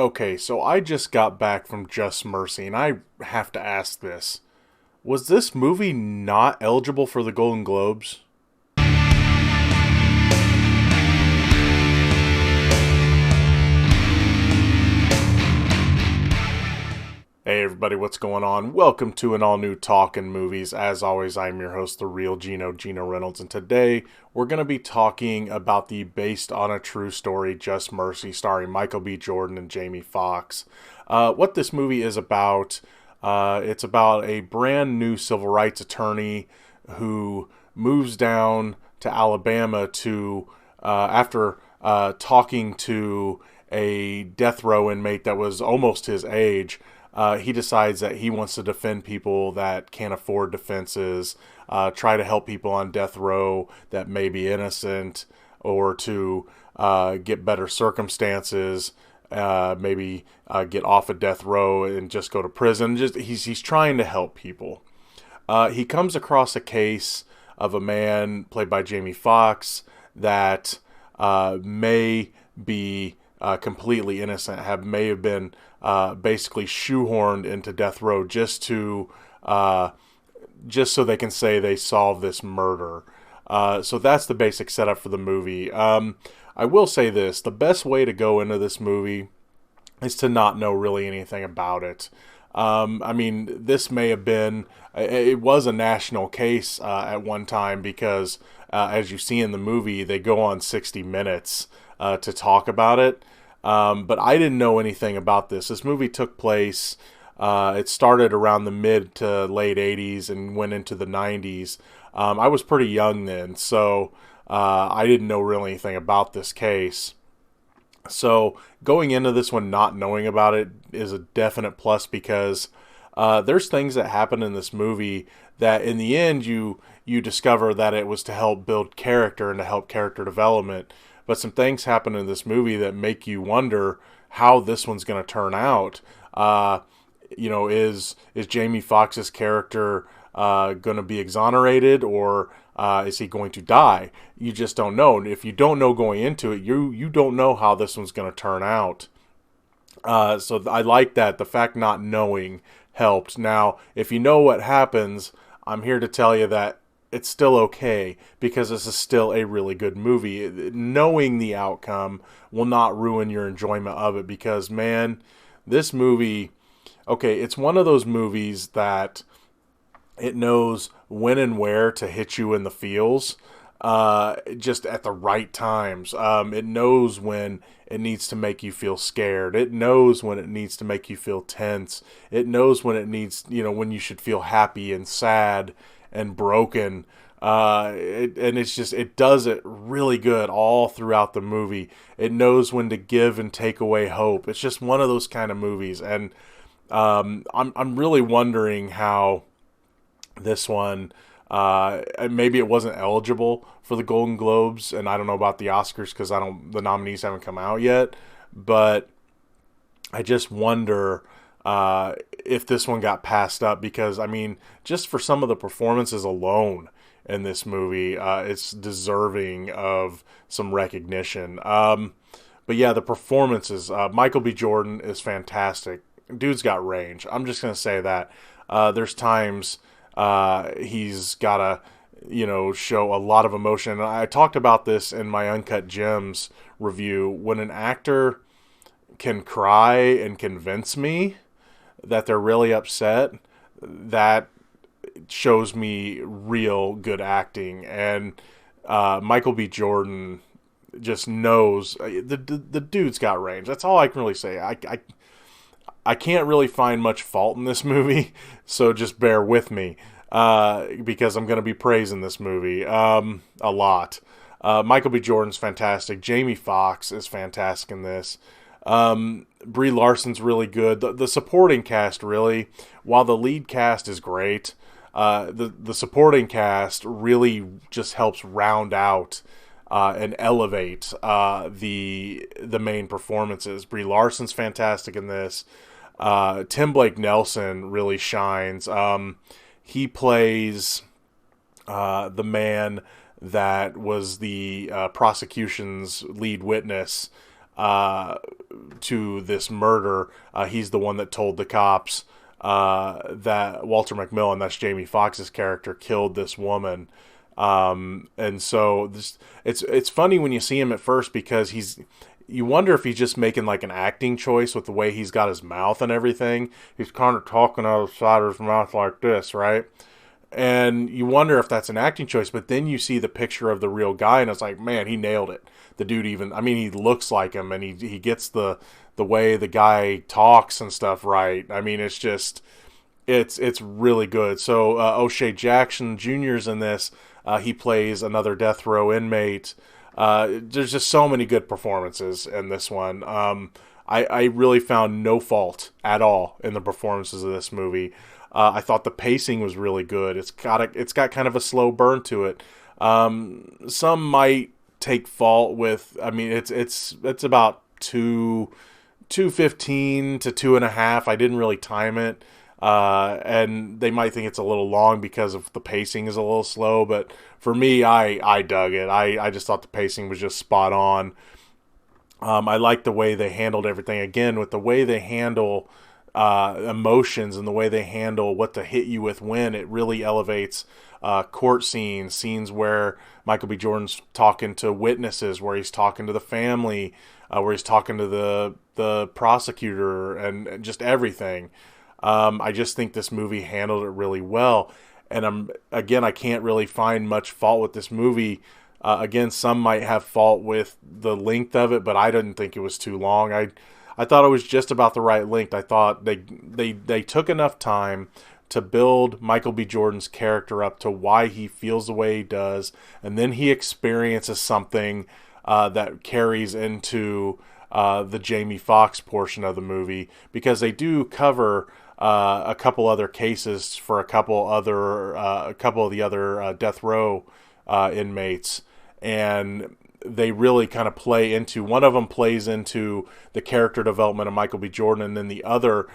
Okay, so I just got back from Just Mercy, and I have to ask this. Was this movie not eligible for the Golden Globes? Hey everybody, what's going on? Welcome to an all-new Talkin Movies. As always, I'm your host, the real Gino Reynolds, and today we're going to be talking about the based on a true story Just Mercy, starring Michael B. Jordan and Jamie Foxx. What this movie is about, it's about a brand new civil rights attorney who moves down to Alabama to after talking to a death row inmate that was almost his age. He decides that he wants to defend people that can't afford defenses, try to help people on death row that may be innocent, or to get better circumstances, maybe get off of death row and just go to prison. Just he's trying to help people. He comes across a case of a man played by Jamie Foxx that may be completely innocent, may have been basically shoehorned into death row just so they can say they solved this murder. So that's the basic setup for the movie. I will say this: the best way to go into this movie is to not know really anything about it. I mean, this may have been, it was a national case at one time because, as you see in the movie, they go on 60 Minutes to talk about it. But I didn't know anything about this. This movie took place, it started around the mid to late 80s and went into the 90s. I was pretty young then, so I didn't know really anything about this case. So going into this one not knowing about it is a definite plus because there's things that happen in this movie that in the end you discover that it was to help build character and to help character development. But some things happen in this movie that make you wonder how this one's going to turn out. Is Jamie Foxx's character going to be exonerated, or is he going to die? You just don't know. If you don't know going into it, you don't know how this one's going to turn out. So I like that. The fact not knowing helped. Now, if you know what happens, I'm here to tell you that it's still okay because this is still a really good movie. Knowing the outcome will not ruin your enjoyment of it because, man, this movie, okay, it's one of those movies that it knows when and where to hit you in the feels, just at the right times. It knows when it needs to make you feel scared. It knows when it needs to make you feel tense. It knows when it needs, when you should feel happy and sad and broken. And it does it really good all throughout the movie. It knows when to give and take away hope. It's just one of those kind of movies. And I'm really wondering how this one, maybe it wasn't eligible for the Golden Globes, and I don't know about the Oscars because the nominees haven't come out yet. But I just wonder if this one got passed up because, I mean, just for some of the performances alone in this movie, it's deserving of some recognition. But yeah, the performances, Michael B. Jordan is fantastic. Dude's got range. I'm just going to say that. There's times he's got to, show a lot of emotion. And I talked about this in my Uncut Gems review. When an actor can cry and convince me that they're really upset, that shows me real good acting. And Michael B. Jordan just knows the dude's got range. That's all I can really say. I can't really find much fault in this movie, so just bear with me because I'm going to be praising this movie a lot. Michael B. Jordan's fantastic. Jamie Foxx is fantastic in this. Brie Larson's really good. The supporting cast, really, while the lead cast is great, the supporting cast really just helps round out and elevate the main performances. Brie Larson's fantastic in this. Tim Blake Nelson really shines. He plays the man that was the prosecution's lead witness to this murder. He's the one that told the cops that Walter McMillan, that's Jamie Foxx's character, killed this woman. And so it's funny when you see him at first because you wonder if he's just making like an acting choice with the way he's got his mouth and everything. He's kind of talking out of the side of his mouth like this, right? And you wonder if that's an acting choice, but then you see the picture of the real guy, and it's like, man, he nailed it. The dude even, I mean, he looks like him, and he gets the way the guy talks and stuff right. I mean, it's just, it's really good. So O'Shea Jackson Jr.'s in this. He plays another death row inmate. There's just so many good performances in this one. I really found no fault at all in the performances of this movie. I thought the pacing was really good. It's got kind of a slow burn to it. Some might take fault with. I mean, it's about 2:15 to 2.5. I didn't really time it, and they might think it's a little long because of the pacing is a little slow. But for me, I dug it. I just thought the pacing was just spot on. I like the way they handled everything. Again, with the way they handle emotions and the way they handle what to hit you with when, it really elevates court scenes where Michael B. Jordan's talking to witnesses, where he's talking to the family, where he's talking to the prosecutor, and just everything. I just think this movie handled it really well. And I can't really find much fault with this movie. Again, some might have fault with the length of it, but I didn't think it was too long. I thought it was just about the right length. I thought they took enough time to build Michael B. Jordan's character up to why he feels the way he does, and then he experiences something that carries into the Jamie Foxx portion of the movie, because they do cover a couple other cases for a couple of the other death row inmates, and they really kind of play into, one of them plays into the character development of Michael B. Jordan, and then the other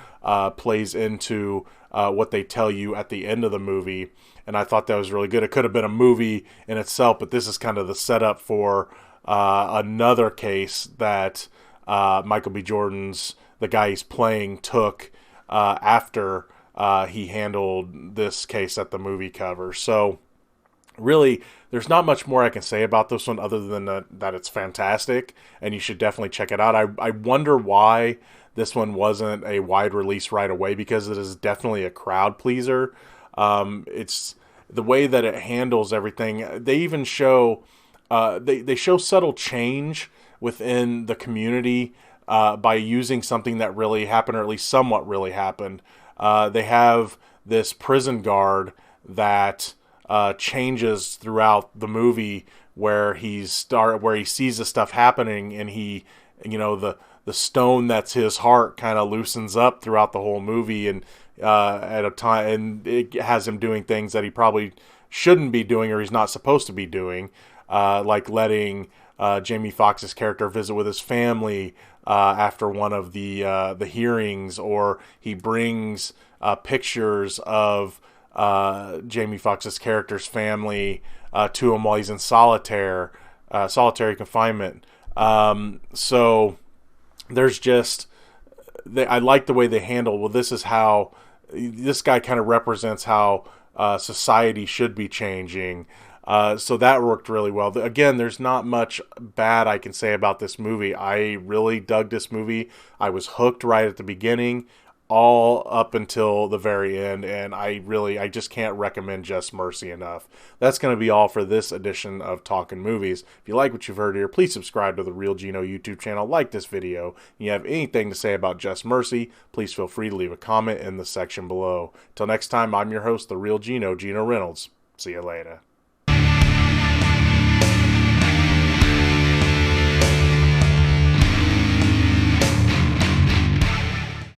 plays into what they tell you at the end of the movie. And I thought that was really good. It could have been a movie in itself, but this is kind of the setup for another case that Michael B. Jordan's, the guy he's playing, took after he handled this case that the movie covers. So really, there's not much more I can say about this one other than that it's fantastic, and you should definitely check it out. I wonder why this one wasn't a wide release right away, because it is definitely a crowd pleaser. It's the way that it handles everything. They even show they show subtle change within the community by using something that really happened, or at least somewhat really happened. They have this prison guard that changes throughout the movie, where he sees the stuff happening, and he, the stone that's his heart kind of loosens up throughout the whole movie, and at a time, and it has him doing things that he probably shouldn't be doing, or he's not supposed to be doing, like letting Jamie Foxx's character visit with his family after one of the hearings, or he brings pictures of Jamie Foxx's character's family to him while he's in solitary confinement. So there's just, I like the way they handle, well, this is how, this guy kind of represents how society should be changing. So that worked really well. Again, there's not much bad I can say about this movie. I really dug this movie. I was hooked right at the beginning, all up until the very end, and I just can't recommend Just Mercy enough. That's going to be all for this edition of Talkin Movies. If you like what you've heard here, please subscribe to the Real Gino YouTube channel, like this video. If you have anything to say about Just Mercy, please feel free to leave a comment in the section below. Till next time, I'm your host, the Real Gino Reynolds. See you later.